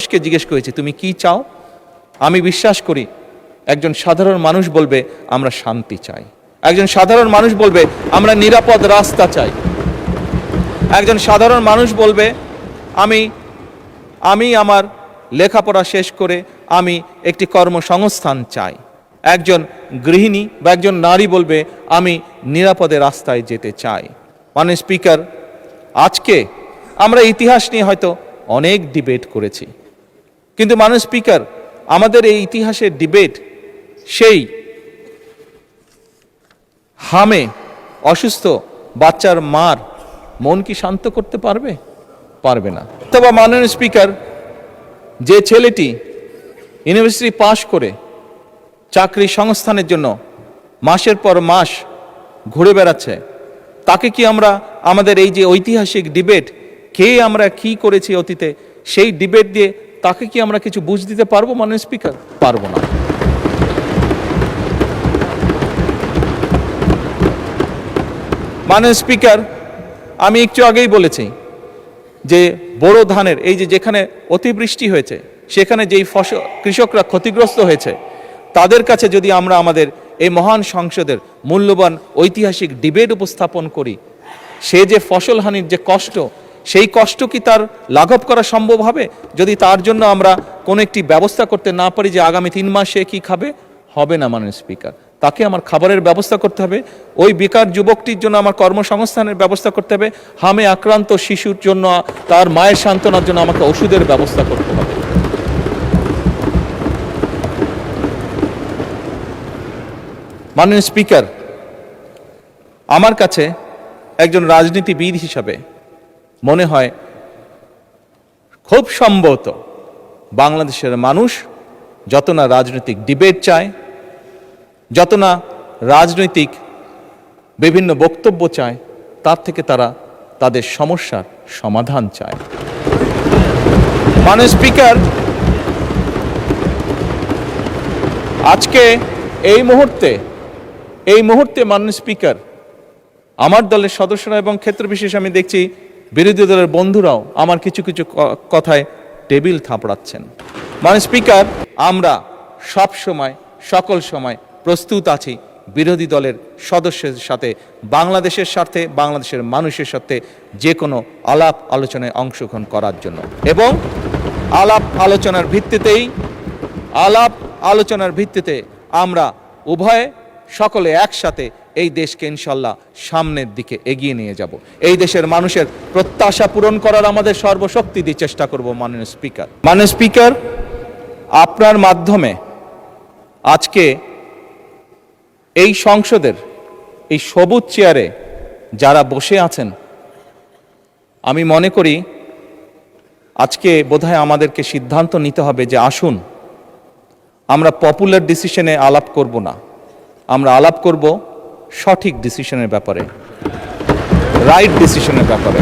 মানুষকে জিজ্ঞেস করেছি তুমি কি চাও? আমি বিশ্বাস করি একজন সাধারণ মানুষ বলবে আমরা শান্তি চাই, একজন সাধারণ মানুষ বলবে আমরা নিরাপদ রাস্তা চাই, একজন সাধারণ মানুষ বলবে আমি আমার লেখাপড়া শেষ করে আমি একটি কর্মসংস্থান চাই। একজন গৃহিণী বা একজন নারী বলবে আমি নিরাপদে রাস্তায় যেতে চাই। মাননীয় স্পিকার, আজকে আমরা ইতিহাস নিয়ে হয়তো অনেক ডিবেট করেছি, কিন্তু মাননীয় স্পিকার আমাদের এই ইতিহাসের ডিবেট সেই হামে অসুস্থ বাচ্চার মার মন কি শান্ত করতে পারবে? পারবে না। অথবা মাননীয় স্পিকার, যে ছেলেটি ইউনিভার্সিটি পাশ করে চাকরি সংস্থানের জন্য মাসের পর মাস ঘুরে বেড়াচ্ছে, তাকে কি আমরা আমাদের এই যে ঐতিহাসিক ডিবেট কে আমরা কি করেছি অতীতে, সেই ডিবেট দিয়ে তাকে কি আমরা কিছু বুঝ দিতে পারবো? মাননীয় স্পিকার, পারবো না। মাননীয় স্পিকার, আমি একটু আগেই বলেছি যে বোরো ধানের এই যে যেখানে অতিবৃষ্টি হয়েছে সেখানে যেই ফসল কৃষকরা ক্ষতিগ্রস্ত হয়েছে, তাদের কাছে যদি আমরা আমাদের এই মহান সংসদের মূল্যবান ঐতিহাসিক ডিবেট উপস্থাপন করি, সে যে ফসলহানির যে কষ্ট, সেই কষ্ট কি তার লাঘব করা সম্ভব হবে যদি তার জন্য আমরা কোনো একটি ব্যবস্থা করতে না পারি যে আগামী 3 মাস সে কি খাবে? হবে না মাননীয় স্পিকার। তাকে আমার খাবারের ব্যবস্থা করতে হবে, ওই বেকার যুবকটির জন্য আমার কর্মসংস্থানের ব্যবস্থা করতে হবে, হামে আক্রান্ত শিশুর জন্য তার মায়ের সান্ত্বনার জন্য আমাকে ওষুধের ব্যবস্থা করতে হবে। মাননীয় স্পিকার, আমার কাছে একজন রাজনীতিবিদ হিসাবে মনে হয় খুব সম্ভবত বাংলাদেশের মানুষ যত না রাজনৈতিক ডিবেট চায়, যত না রাজনৈতিক বিভিন্ন বক্তব্য চায়, তার থেকে তারা তাদের সমস্যার সমাধান চায়। মাননীয় স্পিকার, আজকে এই মুহূর্তে মাননীয় স্পিকার, আমার দলের সদস্যরা এবং ক্ষেত্র বিশেষ আমি দেখছি বিরোধী দলের বন্ধুরাও আমার কিছু কিছু কথায় টেবিল থাপড়াচ্ছেন। মাননীয় স্পিকার, আমরা সব সময় সকল সময় প্রস্তুত আছি বিরোধী দলের সদস্যদের সাথে বাংলাদেশের স্বার্থে, বাংলাদেশের মানুষের সাথে যে কোনো আলাপ আলোচনায় অংশগ্রহণ করার জন্য, এবং আলাপ আলোচনার ভিত্তিতে আমরা উভয়ে সকলে একসাথে এই দেশকে ইনশাল্লাহ সামনের দিকে এগিয়ে নিয়ে যাব। এই দেশের মানুষের প্রত্যাশা পূরণ করার আমাদের সর্বশক্তি দিয়ে চেষ্টা করব। মাননীয় স্পিকার, আপনার মাধ্যমে আজকে এই সংসদের এই সবুজ চেয়ারে যারা বসে আছেন, আমি মনে করি আজকে বোধহয় আমাদেরকে সিদ্ধান্ত নিতে হবে যে আসুন আমরা পপুলার ডিসিশনে আলাপ করব না, আমরা আলাপ করব সঠিক ডিসিশনের ব্যাপারে, রাইট ডিসিশনের ব্যাপারে।